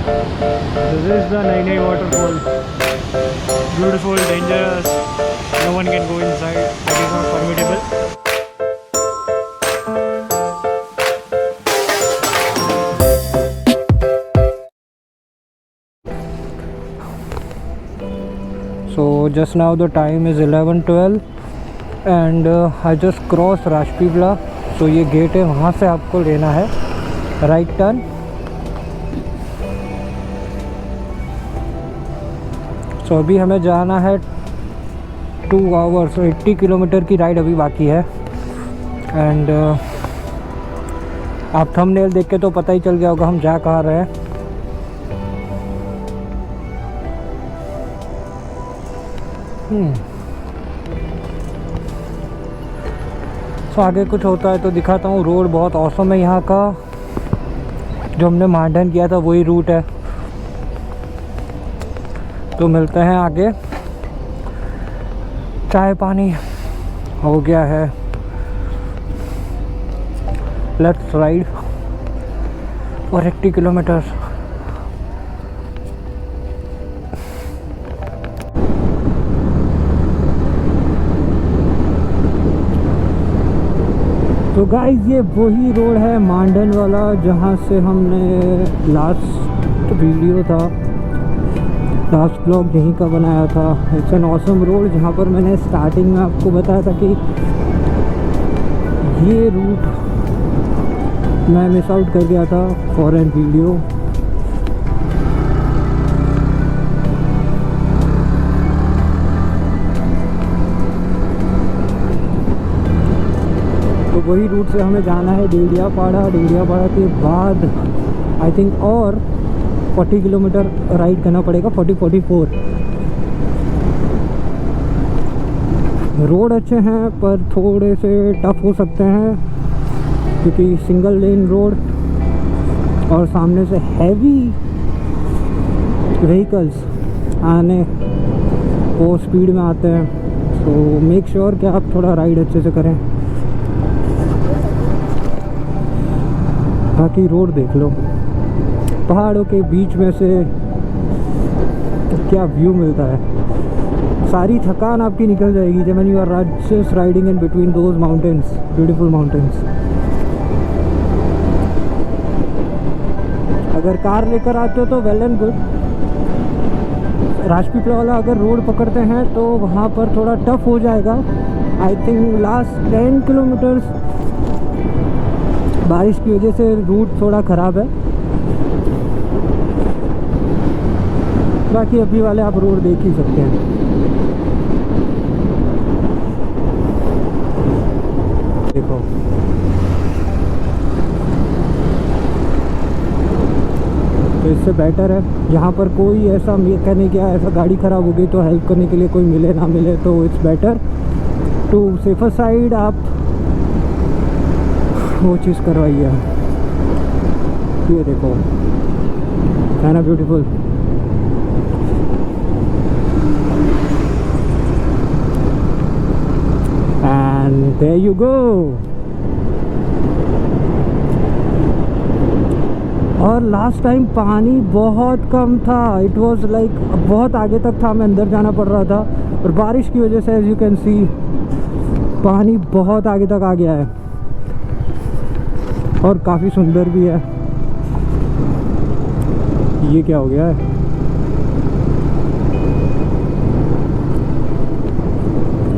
This is the Nainai waterfall. Beautiful, dangerous. No one can go inside. It is not formidable. So just now the time is 11:12 and I just crossed Rajpipla. So ये gate है, वहाँ से आपको लेना है right turn. सो अभी हमें जाना है 2 आवर्स, 80 किलोमीटर की राइड अभी बाकी है. एंड आप थंबनेल देख के तो पता ही चल गया होगा हम जा कहाँ रहे हैं. सो आगे कुछ होता है तो दिखाता हूँ. रोड बहुत औसम है यहाँ का. जो हमने मांडन किया था वही रूट है. तो मिलते हैं आगे. चाय पानी हो गया है. Let's ride for 80 kilometre. तो गाइस ये वही रोड है मांडन वाला जहाँ से हमने लास्ट वीडियो था, लास्ट ब्लॉग यहीं का बनाया था. इट्स एन ऑसम रोड जहाँ पर मैंने स्टार्टिंग में आपको बताया था कि ये रूट मैं मिस आउट कर गया था फॉर एन वीडियो. तो वही रूट से हमें जाना है डेढ़ियापाड़ा. डेढ़ियापाड़ा के बाद आई थिंक और 40 किलोमीटर राइड करना पड़ेगा. 44. रोड अच्छे हैं पर थोड़े से टफ हो सकते हैं क्योंकि सिंगल लेन रोड और सामने से हैवी व्हीकल्स आने वो स्पीड में आते हैं. तो मेक श्योर कि आप थोड़ा राइड अच्छे से करें. बाकी रोड देख लो, पहाड़ों के बीच में से क्या व्यू मिलता है. सारी थकान आपकी निकल जाएगी जब you are just riding in between those mountains, beautiful mountains. अगर कार लेकर आते हो तो वेल एंड गुड. राजपीपला वाला अगर रोड पकड़ते हैं तो वहाँ पर थोड़ा टफ हो जाएगा. आई थिंक लास्ट 10 किलोमीटर्स बारिश की वजह से रूट थोड़ा ख़राब है. बाकी अभी वाले आप रोड देख ही सकते हैं. देखो तो इससे बेटर है यहाँ पर कोई ऐसा मैकेनिक या ऐसा गाड़ी ख़राब हो गई तो हेल्प करने के लिए कोई मिले ना मिले. तो it's better to safer side आप वो चीज़ करवाइए. ये देखो है ना beautiful. And there you go. और लास्ट टाइम पानी बहुत कम था. इट वाज लाइक बहुत आगे तक था, हमें अंदर जाना पड़ रहा था. और बारिश की वजह से एज यू कैन सी पानी बहुत आगे तक आ गया है और काफ़ी सुंदर भी है. ये क्या हो गया है.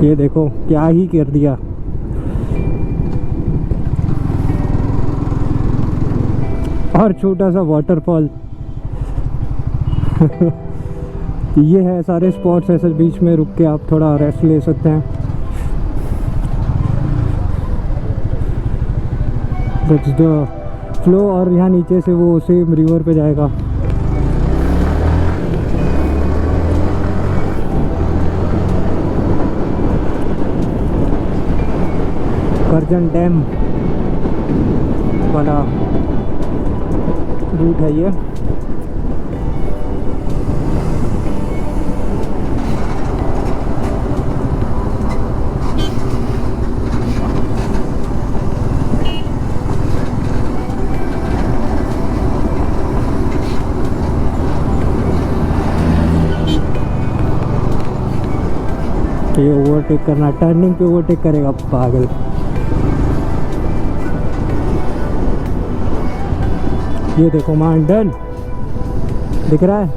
ये देखो क्या ही कर दिया. और छोटा सा वाटरफॉल. ये है सारे स्पॉट्स ऐसे बीच में रुक के आप थोड़ा रेस्ट ले सकते हैं. That's the flow. और यहाँ नीचे से वो सेम रिवर पे जाएगा. करजन डैम वाला रूट है ये. ये ओवरटेक करना, टर्निंग पे ओवरटेक करेगा पागल। ये देखो माउंटेन दिख रहा है,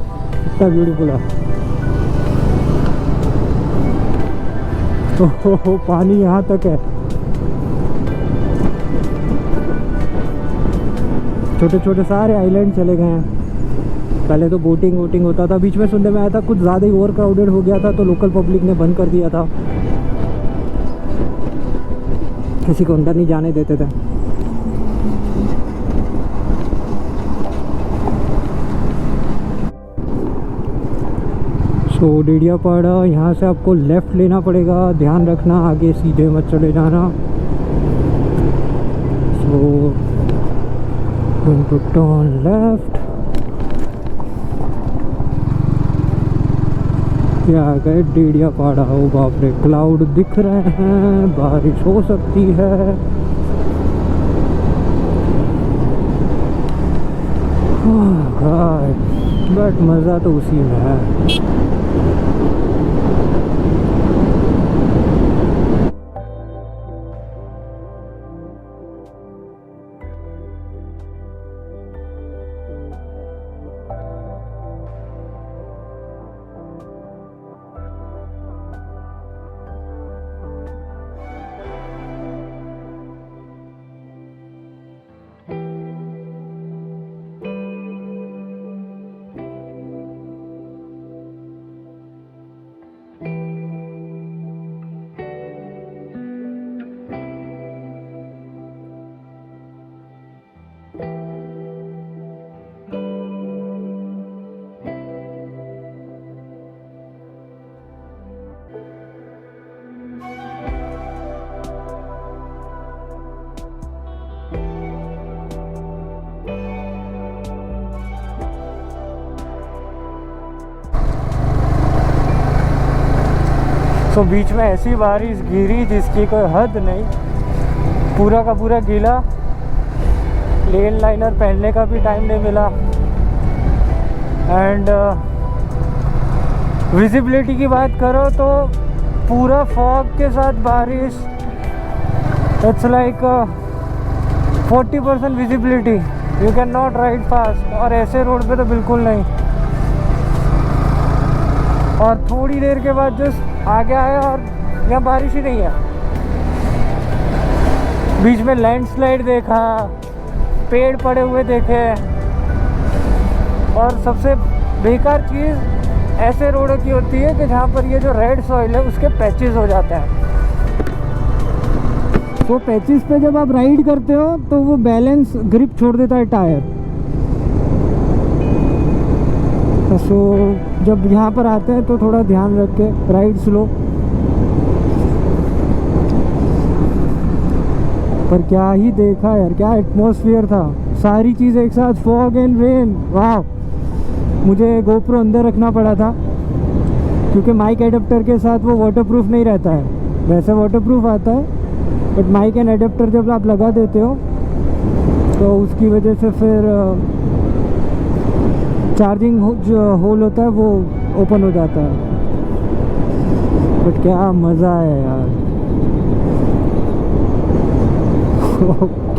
कितना ब्यूटीफुल है। ओहो पानी यहाँ तक है। छोटे छोटे सारे आइलैंड चले गए हैं। पहले तो बोटिंग वोटिंग होता था, बीच में सुनने में आया था कुछ ज़्यादा ही ओवर क्राउडेड हो गया था तो लोकल पब्लिक ने बंद कर दिया था, किसी को अंदर नहीं जाने देते थे। सो डेडियापाड़ा, यहाँ से आपको लेफ़्ट लेना पड़ेगा, ध्यान रखना आगे सीधे मत चले जाना। So going to turn left. क्या गए डेडियापाड़ा। ओ बाप रे, क्लाउड दिख रहे हैं, बारिश हो सकती है। बट मज़ा तो उसी में है। तो बीच में ऐसी बारिश गिरी जिसकी कोई हद नहीं, पूरा का पूरा गीला, लेन लाइनर पहनने का भी टाइम नहीं मिला। एंड विजिबिलिटी की बात करो तो पूरा फॉग के साथ बारिश, it's like 40% visibility, you can not ride fast. और ऐसे रोड पे तो बिल्कुल नहीं। और थोड़ी देर के बाद जस्ट आगे आया और यहाँ बारिश ही नहीं है। बीच में लैंडस्लाइड देखा, पेड़ पड़े हुए देखे, और सबसे बेकार चीज़ ऐसे रोडों की होती है कि जहाँ पर ये जो रेड सॉइल है उसके पैचेस हो जाते हैं। तो पैचेस पे जब आप राइड करते हो तो वो बैलेंस ग्रिप छोड़ देता है टायर। सो जब यहाँ पर आते हैं तो थोड़ा ध्यान रख के राइड स्लो। पर क्या ही देखा यार, क्या एटमॉस्फेयर था, सारी चीज़ एक साथ, फॉग एंड रेन, वाह। मुझे गोप्रो अंदर रखना पड़ा था क्योंकि माइक एडेप्टर के साथ वो वाटरप्रूफ नहीं रहता है। वैसे वाटरप्रूफ आता है बट माइक एंड एडेप्टर जब आप लगा देते हो तो उसकी वजह से फिर चार्जिंग जो होल होता है वो ओपन हो जाता है। बट क्या मज़ा है यार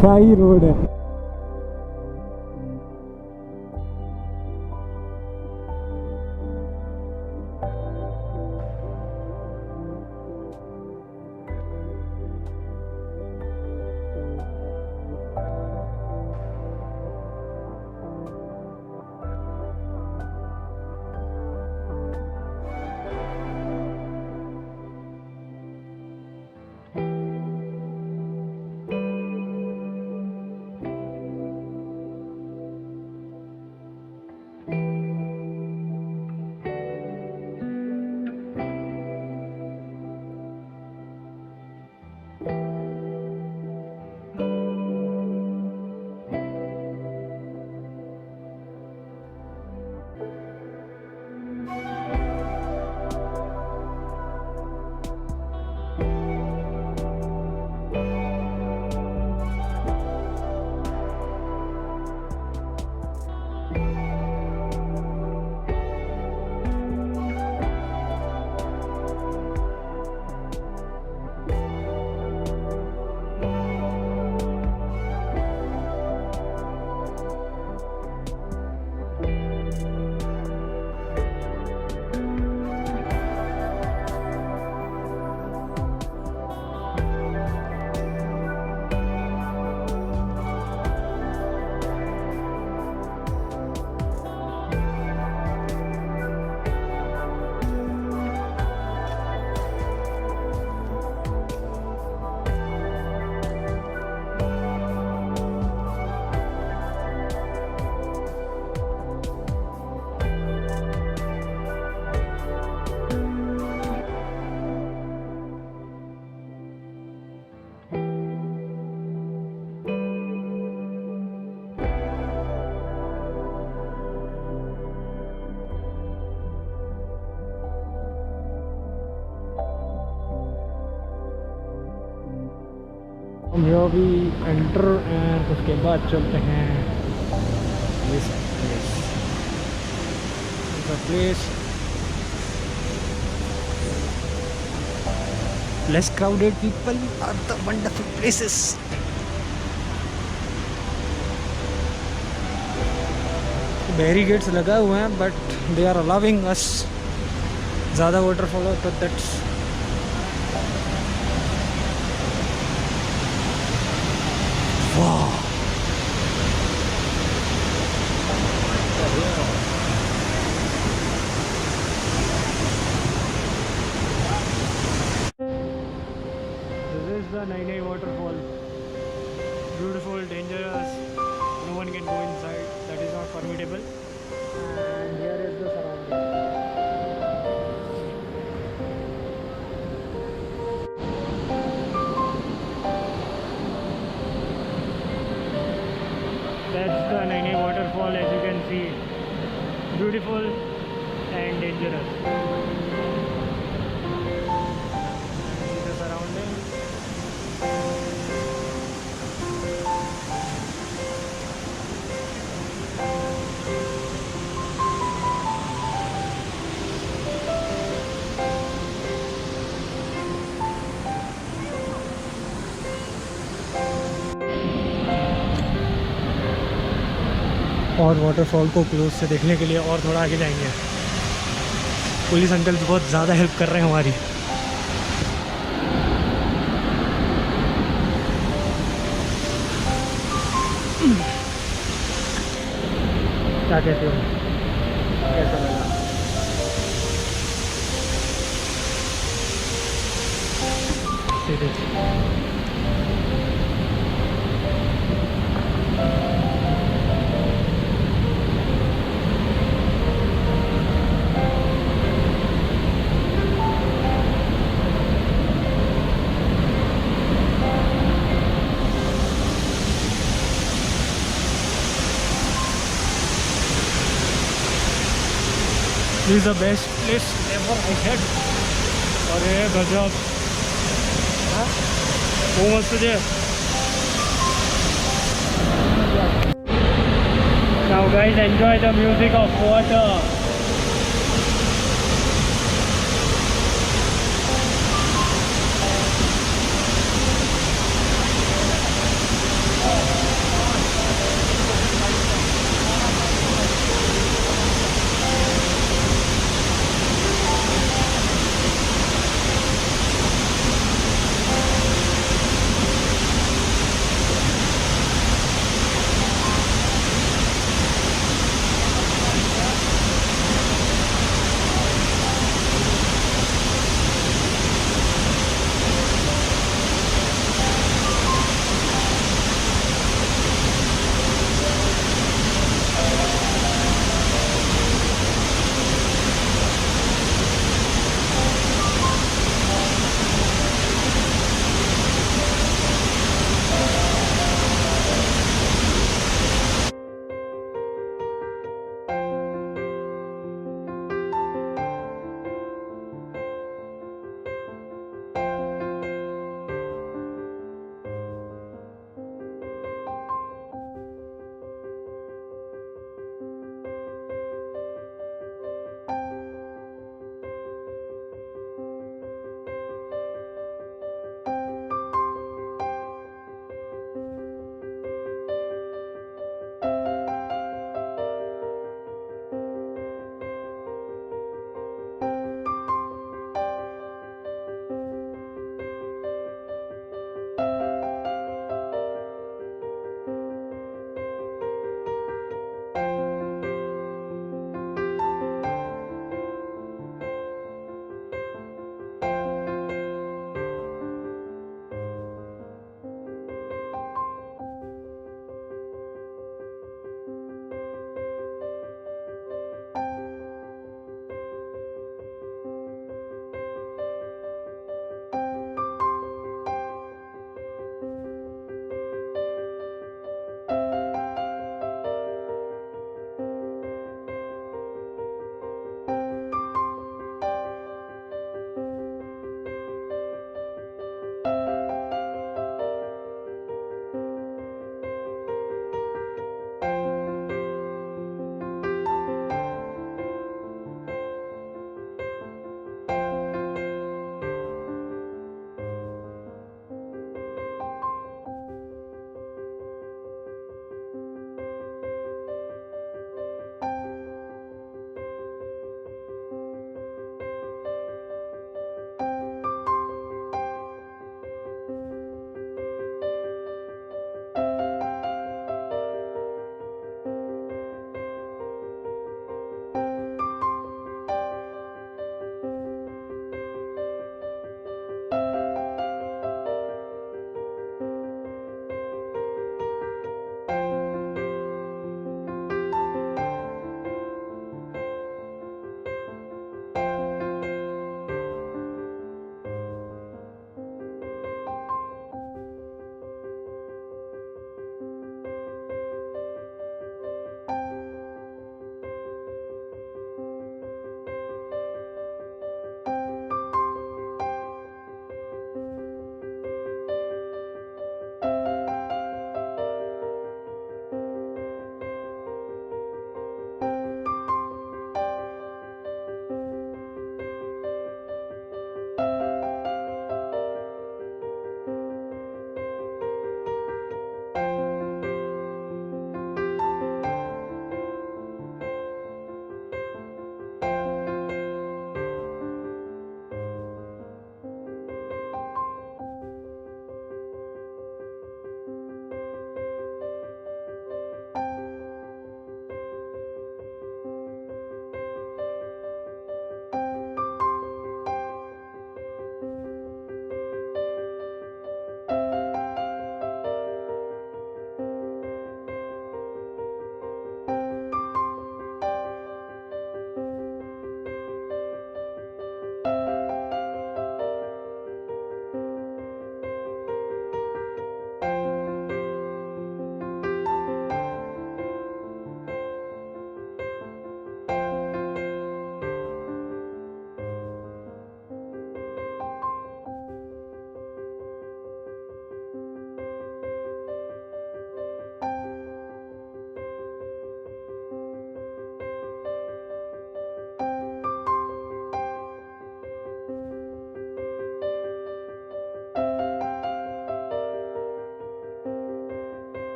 क्या ही रोड है। here we enter and उसके बाद चलते हैं this place. The place less crowded people are the wonderful places. Barricades लगा हुए हैं but they are allowing us ज़्यादा वाटरफॉल हो तो दैट्स वाह। This is the Nainai waterfall. Beautiful, dangerous. No one can go inside. That is not permittable. And here is the surrounding. That's the Nainai waterfall, as you can see. Beautiful and dangerous. See the surrounding. और waterfall को close से देखने के लिए और थोड़ा आगे जाएंगे। पुलिस अंकल बहुत ज़्यादा हेल्प कर रहे हैं हमारी। क्या कहते हो, कैसा लगा? This is the best place ever I had. अरे गजब, वो मस्त है। Now guys, enjoy the music of water.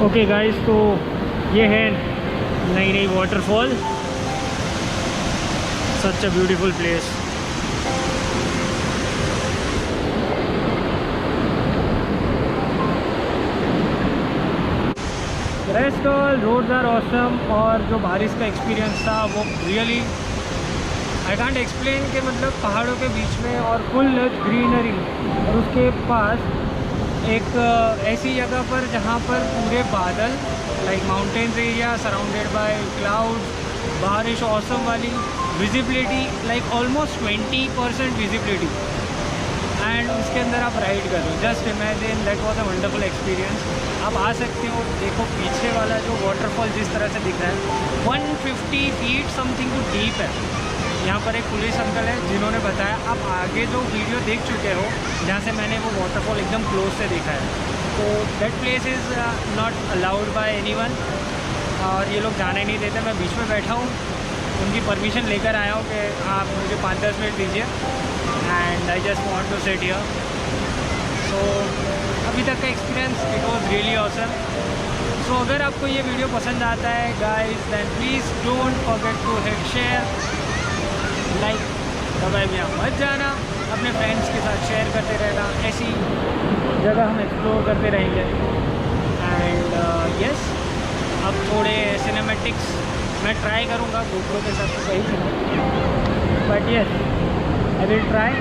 Okay guys, तो ये है नई नई waterfall. Such a beautiful place. Rest all roads are awesome. और जो बारिश का एक्सपीरियंस था वो रियली आई कांट एक्सप्लेन कि मतलब पहाड़ों के बीच में और फुल ग्रीनरी, और उसके पास एक ऐसी जगह पर जहाँ पर पूरे बादल, like mountains area surrounded by clouds, बारिश ऑसम वाली visibility, like almost 20% visibility, and उसके अंदर आप राइड कर रहे हो। Just imagine, that was a wonderful experience. आप आ सकते हो, देखो पीछे वाला जो वाटरफॉल जिस तरह से दिख रहा है 150 फीट समथिंग टू डीप है। यहाँ पर एक पुलिस अंकल है जिन्होंने बताया, आप आगे जो वीडियो देख चुके हो जहाँ से मैंने वो वाटरफॉल एकदम क्लोज से देखा है, तो that place is not allowed by anyone, और ये लोग जाने नहीं देते। मैं बीच में बैठा हूँ, उनकी परमिशन लेकर आया हूँ कि आप मुझे 5-10 मिनट दीजिए, and I just want to sit here. So अभी तक का experience it was really awesome. So अगर आपको ये वीडियो पसंद आता है guys, then please don't forget to hit share, like दबाए भी आप मत जाना, अपने फ्रेंड्स के साथ शेयर करते रहना। ऐसी जगह हम एक्सप्लोर करते रहेंगे। एंड यस, अब थोड़े सिनेमेटिक्स मैं ट्राई करूँगा GoPro के साथ, तो सही चला, but yes I will try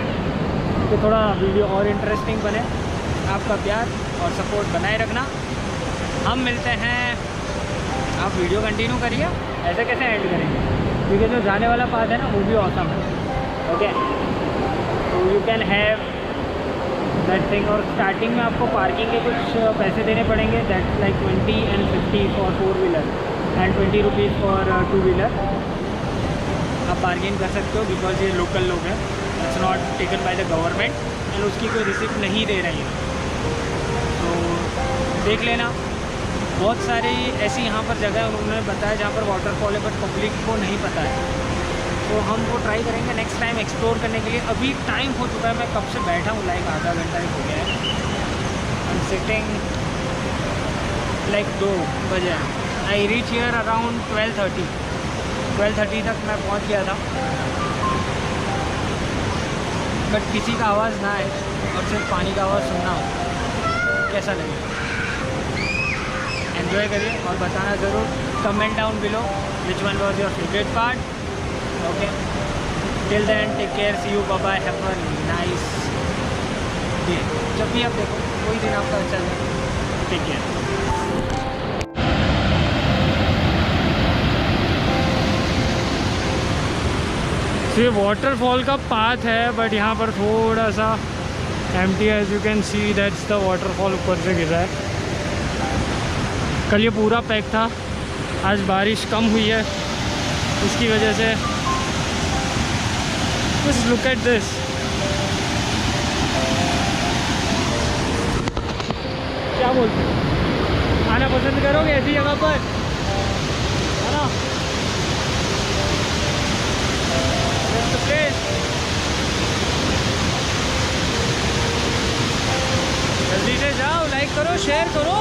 कि थोड़ा वीडियो और इंटरेस्टिंग बने। आपका प्यार और सपोर्ट बनाए रखना। हम मिलते हैं, आप वीडियो कंटिन्यू करिए, ऐसे कैसे एंड करेंगे, क्योंकि जो जाने वाला पाथ है ना वो भी ऑसम है। ओके, तो you can have that thing. और स्टार्टिंग में आपको पार्किंग के कुछ पैसे देने पड़ेंगे, that's like 20 and 50 for 4-wheeler and 20 rupees for 2-wheeler। आप पार्किंग कर सकते हो बिकॉज ये लोकल लोग हैं, it's not taken by the government, and उसकी कोई रिसिप्ट नहीं दे रही है। तो देख लेना, बहुत सारी ऐसी यहाँ पर जगह उन्होंने बताया जहाँ पर वाटरफॉल है, बट पब्लिक को नहीं पता है। तो हम वो ट्राई करेंगे नेक्स्ट टाइम एक्सप्लोर करने के लिए। अभी टाइम हो चुका है, मैं कब से बैठा हूँ, लाइक आधा घंटा ही हो गया है। आई एम सिटिंग लाइक 2 बजे। आई रीच हियर अराउंड 12:30 तक मैं पहुँच गया था, बट किसी का आवाज़ ना आए और सिर्फ पानी का आवाज़ सुनना हो, कैसा लगेगा? एंजॉय करिए और बताना ज़रूर comment down below which one was your favourite part. Okay, till then take care, see you, bye bye, have a nice day. जब भी आप देखो कोई दिन आपका अच्छा है, टेक केयर। ये वाटरफॉल का पाथ है, बट यहाँ पर थोड़ा सा एम्प्टी है। As you can see that's the waterfall ऊपर से गिरा है। कल ये पूरा पैक था, आज बारिश कम हुई है, इसकी वजह से। जस्ट लुक एट दिस, क्या बोलते हो, आना पसंद करोगे ऐसी जगह पर, है ना? जल्दी से जाओ, लाइक करो, शेयर करो।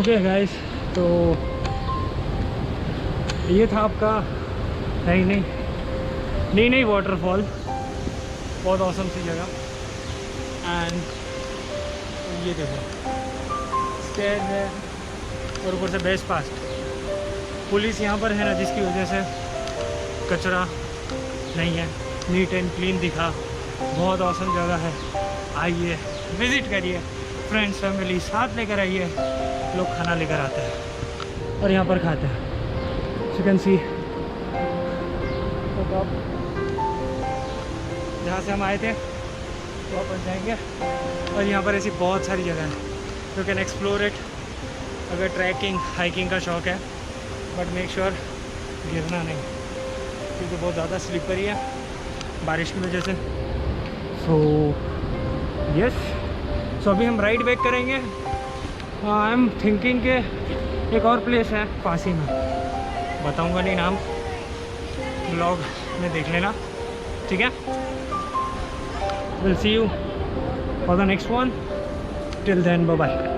ओके गाइस, तो ये था आपका नई वाटरफॉल, बहुत औसम सी जगह। एंड ये देखो स्टेज है और ऊपर से बेस्ट पास्ट। पुलिस यहाँ पर है ना, जिसकी वजह से कचरा नहीं है, नीट एंड क्लीन दिखा। बहुत औसम जगह है, आइए विज़िट करिए, फ्रेंड्स फैमिली साथ लेकर आइए। लोग खाना लेकर आते हैं और यहाँ पर खाते हैं। यू कैन सी जहाँ से हम आए थे वापस जाएंगे। और यहाँ पर ऐसी बहुत सारी जगह है, यू कैन एक्सप्लोर इट अगर ट्रैकिंग हाइकिंग का शौक़ है। बट मेक श्योर गिरना नहीं, क्योंकि बहुत ज़्यादा स्लिपरी है बारिश की वजह से। सो यस, सो अभी हम राइड बैक करेंगे। आई एम थिंकिंग के एक और प्लेस है पास ही में, बताऊंगा नहीं नाम, ब्लॉग में देख लेना, ठीक है। Will see you for the next one, till then bye bye.